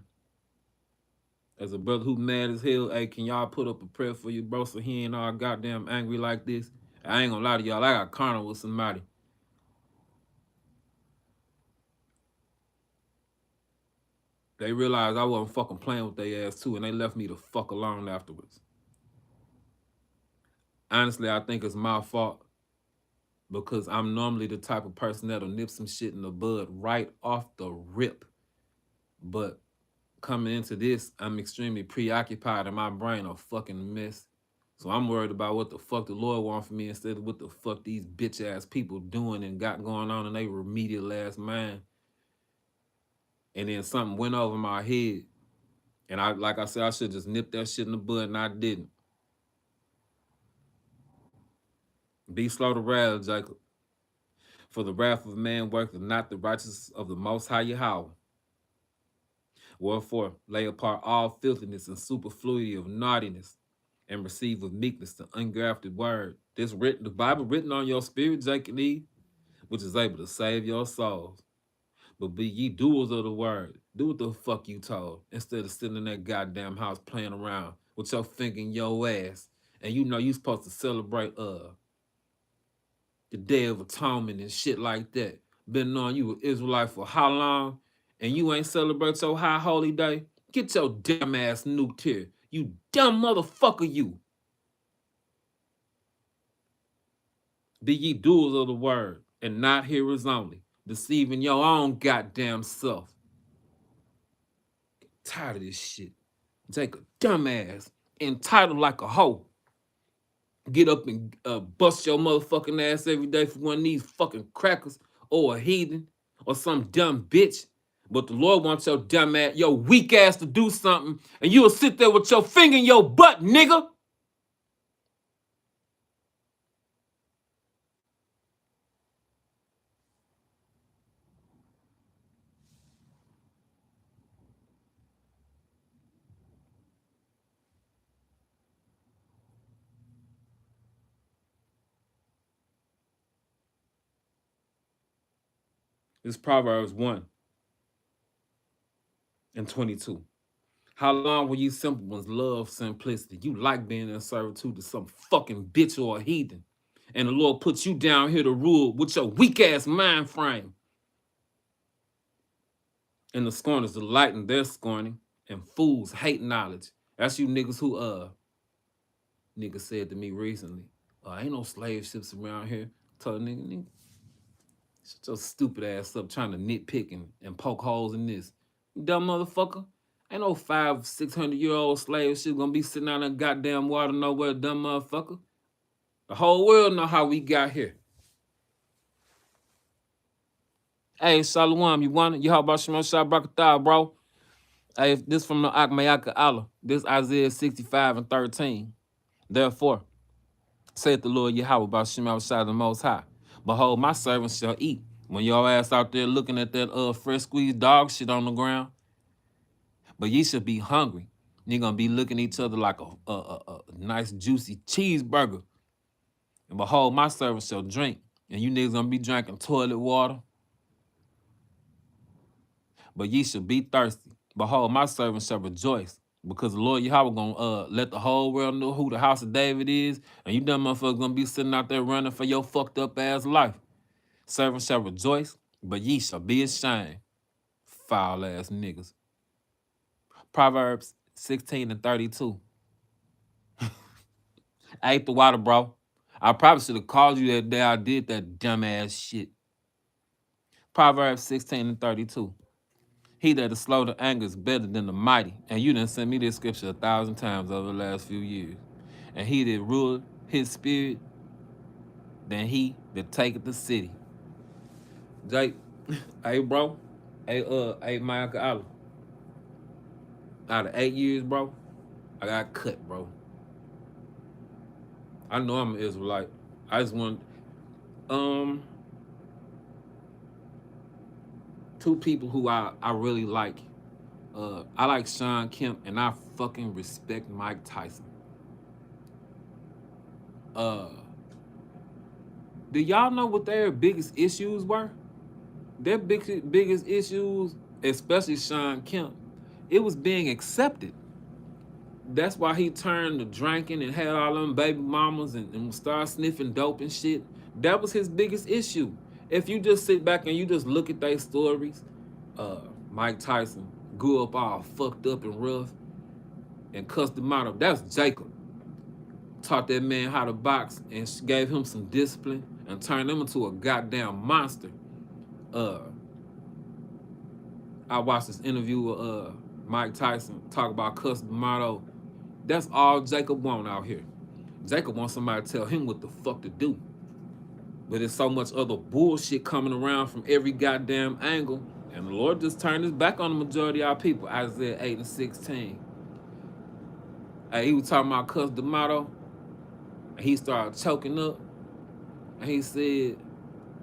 As a brother who mad as hell, hey, can y'all put up a prayer for you, bro, so he ain't all goddamn angry like this? I ain't gonna lie to y'all, I got carnal with somebody. They realized I wasn't fucking playing with their ass too, and they left me the fuck alone afterwards. Honestly, I think it's my fault because I'm normally the type of person that'll nip some shit in the bud right off the rip. But coming into this, I'm extremely preoccupied and my brain a fucking mess. So I'm worried about what the fuck the Lord wants from me instead of what the fuck these bitch ass people doing and got going on in their remedial ass mind. And then something went over my head. And like I said, I should just nip that shit in the bud, and I didn't. Be slow to wrath, Jacob. For the wrath of man worketh not the righteousness of the Most High YAHAWAH. Wherefore, lay apart all filthiness and superfluity of naughtiness, and receive with meekness the ungrafted word. The Bible written on your spirit, Jacob E, which is able to save your souls. But be ye doers of the word. Do what the fuck you told, instead of sitting in that goddamn house playing around with your finger in your ass. And you know you supposed to celebrate the Day of Atonement and shit like that. Been knowing you an Israelite for how long? And you ain't celebrate your high holy day? Get your damn ass nuked here. You dumb motherfucker, you. Be ye doers of the word, and not hearers only, deceiving your own goddamn self. Tired of this shit. Take a dumbass, entitled like a hoe. Get up and bust your motherfucking ass every day for one of these fucking crackers or a heathen or some dumb bitch. But the Lord wants your dumb ass, your weak ass to do something, and you'll sit there with your finger in your butt, nigga. This Proverbs 1:22. How long will you simple ones love simplicity? You like being in servitude to some fucking bitch or a heathen. And the Lord puts you down here to rule with your weak ass mind frame. And the scorners delight in their scorning, and fools hate knowledge. That's you niggas who nigga said to me recently, ain't no slave ships around here. I told a nigga, shut your stupid ass up trying to nitpick and poke holes in this. You dumb motherfucker. Ain't no 500-600-year-old slave ship gonna be sitting out in goddamn water nowhere, dumb motherfucker. The whole world know how we got here. Hey, Shalom, you want it? YAHAWASHI, Brakatah, bro. Hey, this from the MaganHaAhmath. This Isaiah 65:13. Therefore, saith the Lord Yahweh by Shemashah the Most High. Behold, my servants shall eat. When your ass out there looking at that fresh squeezed dog shit on the ground, but ye should be hungry. You're gonna be looking at each other like a nice juicy cheeseburger. And behold, my servants shall drink, and you niggas gonna be drinking toilet water. But ye shall be thirsty. Behold, my servants shall rejoice, because the Lord Yahweh gonna let the whole world know who the house of David is, and you dumb motherfuckers gonna be sitting out there running for your fucked up ass life. Servants shall rejoice, but ye shall be ashamed. Foul ass niggas. Proverbs 16:32. I ate the water, bro. I probably should have called you that day I did that dumbass shit. Proverbs 16:32. He that is slow to anger is better than the mighty. And you done sent me this scripture 1,000 times over the last few years. And he that ruled his spirit than he that taketh the city. Jake, hey bro. Hey Michael Allen. Out of 8 years, bro, I got cut, bro. I know I'm an Israelite. I just want two people who I really like. I like Sean Kemp, and I fucking respect Mike Tyson. Do y'all know what their biggest issues were? Their biggest issues, especially Sean Kemp, it was being accepted. That's why he turned to drinking and had all them baby mamas and started sniffing dope and shit. That was his biggest issue. If you just sit back and you just look at their stories, Mike Tyson grew up all fucked up and rough and cussed him out. That's Jacob. Taught that man how to box and gave him some discipline and turned him into a goddamn monster. I watched this interview with Mike Tyson talk about Cus D'Amato. That's all Jacob want out here. Jacob wants somebody to tell him what the fuck to do. But there's so much other bullshit coming around from every goddamn angle. And the Lord just turned his back on the majority of our people. Isaiah 8 and 16. He was talking about Cus D'Amato. And he started choking up. And he said,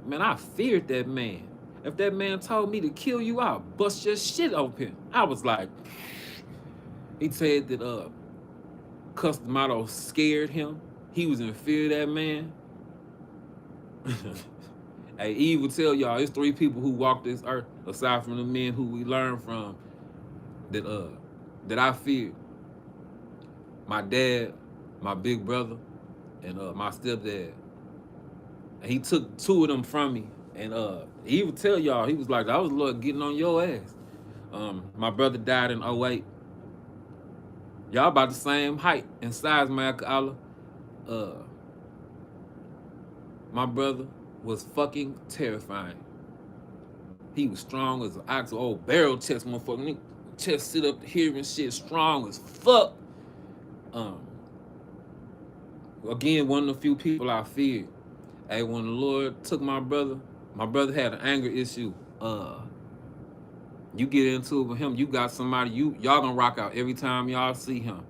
man, I feared that man. If that man told me to kill you, I'll bust your shit open. I was like, he said that Cus D'Amato scared him. He was in fear of that man. Hey, Eve will tell y'all, it's 3 people who walk this earth, aside from the men who we learned from, that I feared. My dad, my big brother, and my stepdad. And he took 2 of them from me. And he would tell y'all, he was like, I was Lord getting on your ass. My brother died in 08. Y'all about the same height and size, man. My brother was fucking terrifying. He was strong as an ox, old barrel chest motherfucker. Chest sit up here and shit, strong as fuck. Again, one of the few people I feared. Hey, when the Lord took my brother had an anger issue. You get into it with him, you got somebody, y'all gonna rock out every time y'all see him.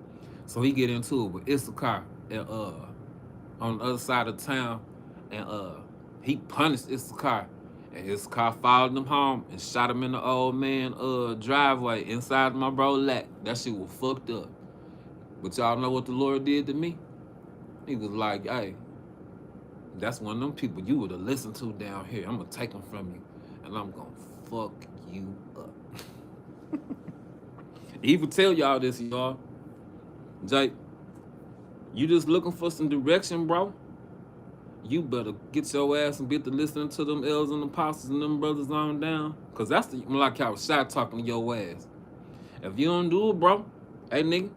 So he get into it with Issachar and, on the other side of town, and he punished Issachar. And Issachar followed him home and shot him in the old man driveway inside my bro lap. That shit was fucked up. But y'all know what the Lord did to me? He was like, hey, that's one of them people you would have listened to down here. I'm gonna take them from you, and I'm gonna fuck you up. He would tell y'all this, y'all. Jake, you just looking for some direction, bro? You better get your ass and get to listening to them elders and apostles and them brothers on down. Cause that's the like I was shot talking to your ass. If you don't do it, bro, hey nigga,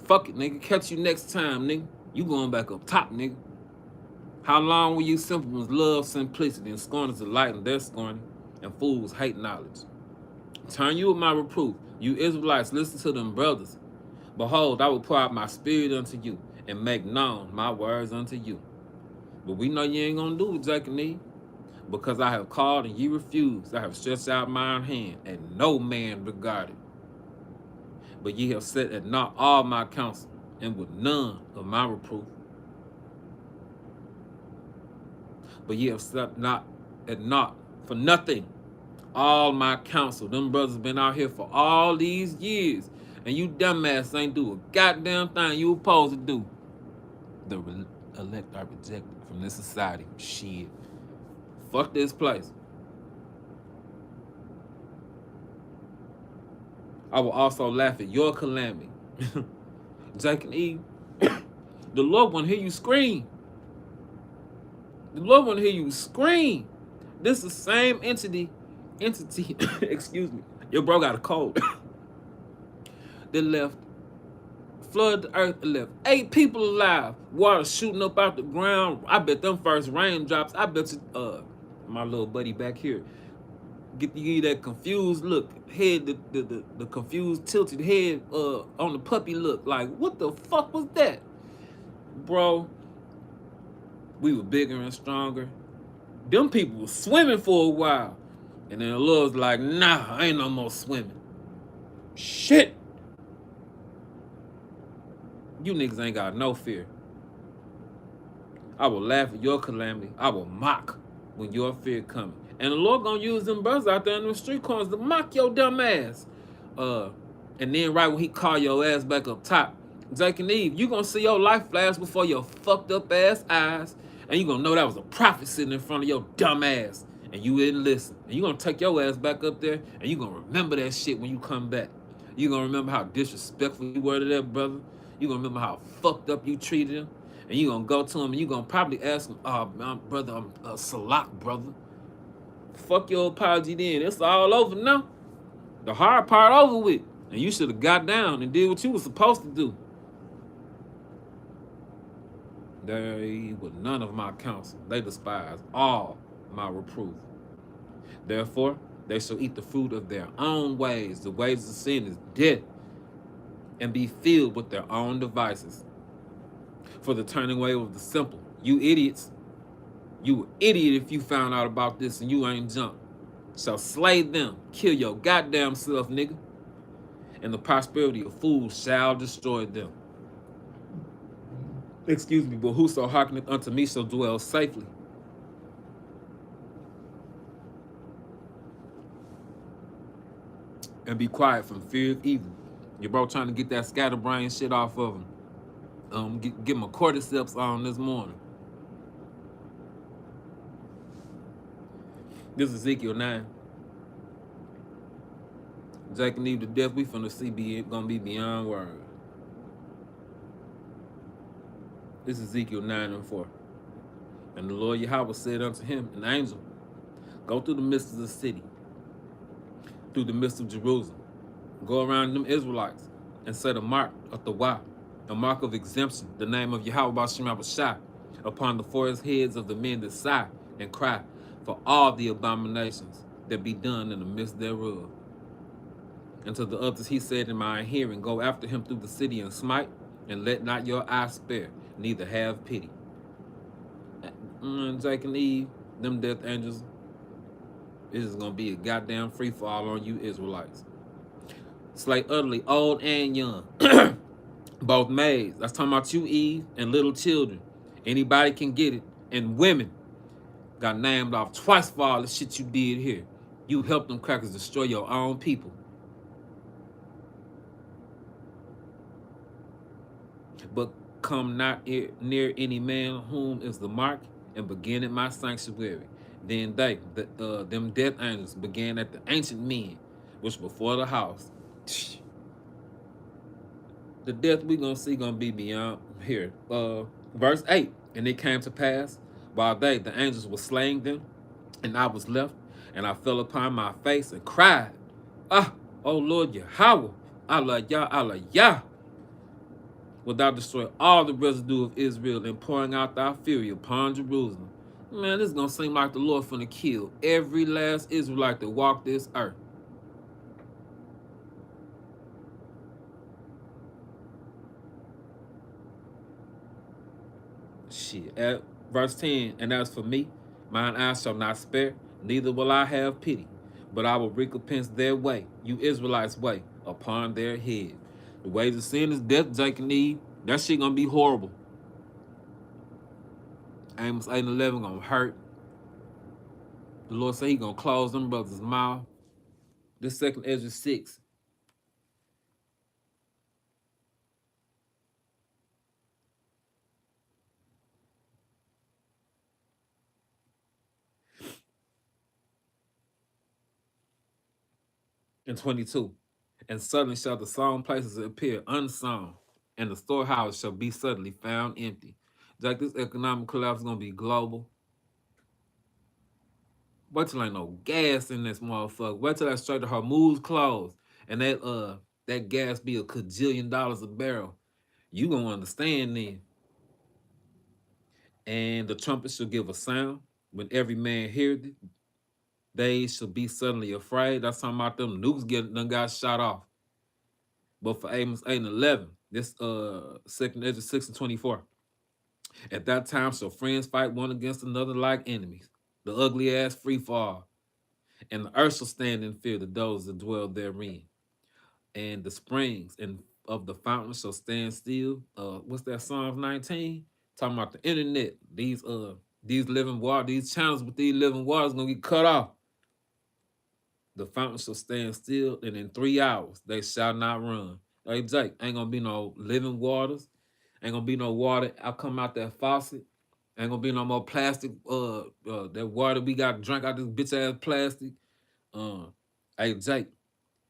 fuck it, nigga. Catch you next time, nigga. You going back up top, nigga. How long will you simple ones love simplicity and scorners delight in their scorning, and fools hate knowledge? Turn you with my reproof. You Israelites, listen to them brothers. Behold, I will pour out my spirit unto you and make known my words unto you. But we know you ain't gonna do it, Jacob need, because I have called and ye refused. I have stretched out mine hand, and no man regarded. But ye have set at naught all my counsel, and with none of my reproof. But ye have set not at naught for nothing all my counsel. Them brothers been out here for all these years, and you dumbass ain't do a goddamn thing you supposed to do. The elect are rejected from this society. Shit. Fuck this place. I will also laugh at your calamity. Jake and Eve, the Lord want to hear you scream. The Lord want to hear you scream. This is the same entity, excuse me, your bro got a cold, that left, flooded the earth, and left 8 people alive, water shooting up out the ground. I bet them first raindrops, I bet you, my little buddy back here, give you that confused look, head, the confused tilted head on the puppy look, like, what the fuck was that? Bro, we were bigger and stronger. Them people were swimming for a while. And then the Lord's like, nah, I ain't no more swimming. Shit. You niggas ain't got no fear. I will laugh at your calamity. I will mock when your fear coming. And the Lord gonna use them brothers out there in the street corners to mock your dumb ass. And then right when he call your ass back up top, Jake and Eve, you gonna see your life flash before your fucked up ass eyes. And you gonna know that was a prophet sitting in front of your dumb ass. And you didn't listen. And you gonna take your ass back up there, and you gonna remember that shit when you come back. You gonna remember how disrespectful you were to that brother. You gonna remember how fucked up you treated him. And you gonna go to him and you gonna probably ask him, oh, man, brother, I'm Salak, brother. Fuck your apology then. It's all over now. The hard part over with. And you should have got down and did what you was supposed to do. They were none of my counsel. They despised all my reproof. Therefore, they shall eat the fruit of their own ways. The wages of sin is death, and be filled with their own devices. For the turning away of the simple. You idiots. You an idiot if you found out about this and you ain't jumped. Shall slay them. Kill your goddamn self, nigga. And the prosperity of fools shall destroy them. Excuse me, but whoso hearkeneth unto me shall dwell safely. And be quiet from fear of evil. Your bro trying to get that scatterbrain shit off of him. Get my cordyceps on this morning. This is Ezekiel 9. Jack and Eve to death, we finna see gonna be beyond words. This is Ezekiel 9 and 4. And the Lord Yahawah said unto him, an angel, go through the midst of the city, through the midst of Jerusalem. Go around them Israelites and set a mark of the Y, a mark of exemption, the name of YAHAWASHI, upon the foreheads of the men that sigh and cry for all the abominations that be done in the midst thereof. And to the others he said in my hearing, go after him through the city and smite, and let not your eye spare, neither have pity. Jake and Eve, them death angels, this is going to be a goddamn free fall on you Israelites. Slay utterly old and young, both maids. That's talking about you, Eve, and little children. Anybody can get it. And women got named off twice for all the shit you did here. You helped them crackers destroy your own people. But come not near any man whom is the mark, and begin at my sanctuary. Then they, them death angels, began at the ancient men, which before the house. The death we gonna see gonna be beyond here. Verse 8, and it came to pass, while they, the angels, were slaying them, and I was left, and I fell upon my face and cried, ah, oh Lord Yahawah, Allah Yah, Allah Yah, wilt thou destroy all the residue of Israel and pouring out thy fury upon Jerusalem. Man, this is gonna seem like the Lord finna kill every last Israelite that walked this earth. Shit. At verse 10, and as for me, mine eyes shall not spare, neither will I have pity, but I will recompense their way, you Israelites' way, upon their head. The ways of sin is death, Jake and Eve. That shit gonna be horrible. Amos 8 and 11 gonna hurt. The Lord say he gonna close them brothers' mouth. This second Ezra 6. And 22. And suddenly shall the sown places appear unsown, and the storehouse shall be suddenly found empty. Like this economic collapse is gonna be global. Wait till ain't no gas in this motherfucker. Wait till that Strait of Hormuz closed, and that gas be $1 kajillion a barrel. You gonna understand then. And the trumpet shall give a sound. When every man heareth it, they shall be suddenly afraid. That's talking about them nukes done got shot off. But for Amos 8 and 11, this second Ezra 6 and 24. At that time shall friends fight one against another like enemies. The ugly ass free fall. And the earth shall stand in fear of those that dwell therein. And the springs and of the fountain shall stand still. What's that, Psalms 19? Talking about the internet. These living water, these channels with these living waters gonna get cut off. The fountain shall stand still, and in 3 hours they shall not run. Hey, Jake, ain't gonna be no living waters. Ain't gonna be no water come out that faucet. Ain't gonna be no more plastic. That water we got to drink out this bitch ass plastic. Hey, Jake,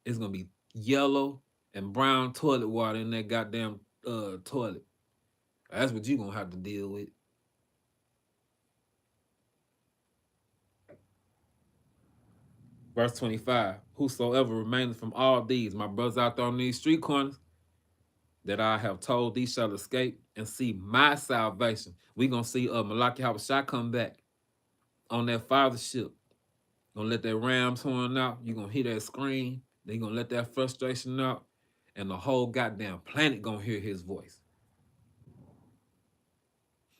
it's gonna be yellow and brown toilet water in that goddamn toilet. That's what you gonna have to deal with. Verse 25. Whosoever remaineth from all these, my brothers out there on these street corners, that I have told these shall escape and see my salvation. We gonna see YAHAWASHI come back on that father ship. Gonna let that ram's horn out. You gonna hear that scream. Then you gonna let that frustration out. And the whole goddamn planet gonna hear his voice.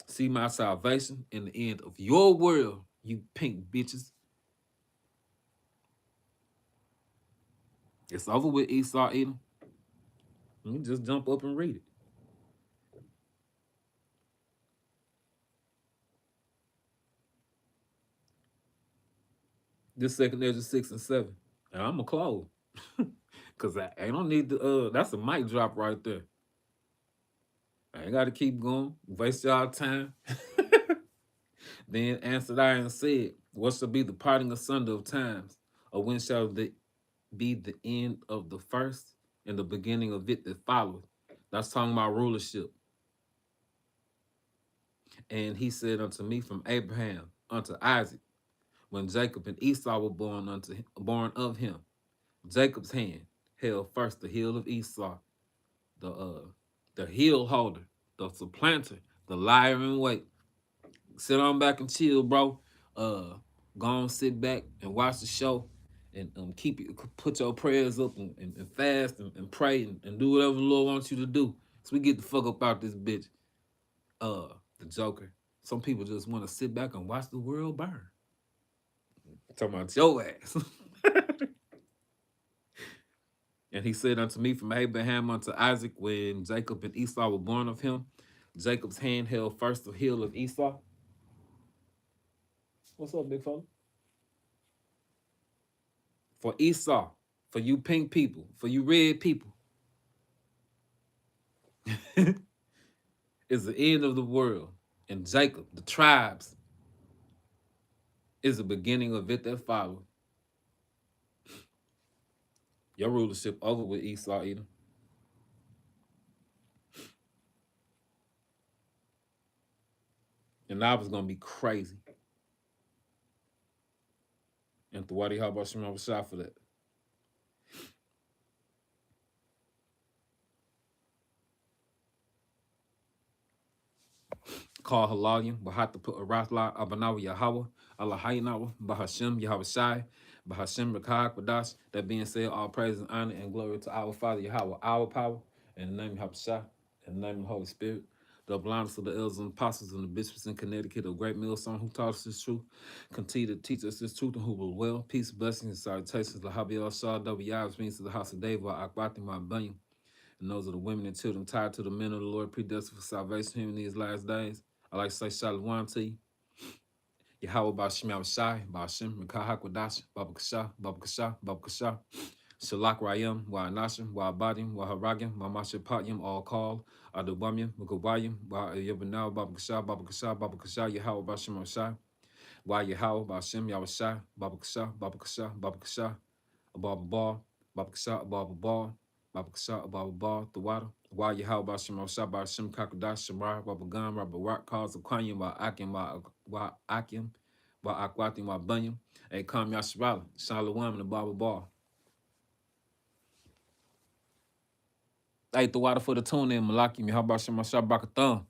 See my salvation in the end of your world, you pink bitches. It's over with Esau Edom. Let me just jump up and read it. This second Ezra 6 and 7. And I'm gonna close. Cause I don't need to that's a mic drop right there. I ain't gotta keep going, waste y'all time. Then answered I and said, what shall be the parting asunder of times? Or when shall be the end of the first and the beginning of it that followeth? That's talking about rulership. And he said unto me, from Abraham unto Isaac, when Jacob and Esau were born of him, Jacob's hand held first the heel of Esau, the heel holder, the supplanter, the liar in wait. Sit on back and chill, bro. Go on, sit back and watch the show, and put your prayers up and fast and pray and do whatever the Lord wants you to do. So we get the fuck up out this bitch. The Joker. Some people just want to sit back and watch the world burn. I'm talking about your ass. And he said unto me, from Abraham unto Isaac, when Jacob and Esau were born of him, Jacob's hand held first the heel of Esau. What's up, big fella? For Esau, for you pink people, for you red people, is the end of the world. And Jacob, the tribes, is the beginning of it that follows. Your rulership over with Esau Edom. And now it's gonna be crazy. And Thwadi, how about Shema shot for that? Call Halalim, Bahata put a Rathla, Abanawa Yahawah, Allah Haynawa, Bahashim, YAHAWASHI, Bahashim Rakah Kwadash. That being said, all praise and honor and glory to our Father Yahawah, our power, in the name of YAHAWASHI, in the name of the Holy Spirit. The blindness of the elders and apostles and the bishops in Connecticut, a great millstone who taught us this truth, continue to teach us this truth and who will well. Peace, blessings, and salutations. Lahabi El Shah, W. means to the house of David, Akwati, my Banyam. And those are the women and children tied to the men of the Lord, predestined for salvation here in these last days. I like to say Shalom to you. Yahawah Bashim Yahawashai, Bashim, Mekah Hakwadash, Baba Kasha, Baba Kasha, Baba Kasha, Shalak Rayam, Wa Anashim, Wa Abadim, Wa Haragim, Mamasha Patyam, all called, Adubamyam, Mukawayam, Wa Yabanao, Baba Kasha, Baba Kasha, Baba Kasha, Yahawah Bashim Yahawashai, Wa Yahawah Bashim Yahawashai, Baba Kasha, Baba Kasha, Baba Kasha, Baba Ball, Baba Kasha, Baba Ball, Baba Kasha, Baba Ball, the water. Why Yahawah Bashim Yahawashai, Bashim Kakadash, Shamar, Baba Gun, Baba Rock, Cause of Kwanyam, Wa Akim, Wa Akim, Wa Akwati, Wa Banyam, a Kam Yashabala, Shalom, and the Baba Ball. Hey, the water for the tune in, Malakim, Yahawah Bashim Yahawashai, Bakathon.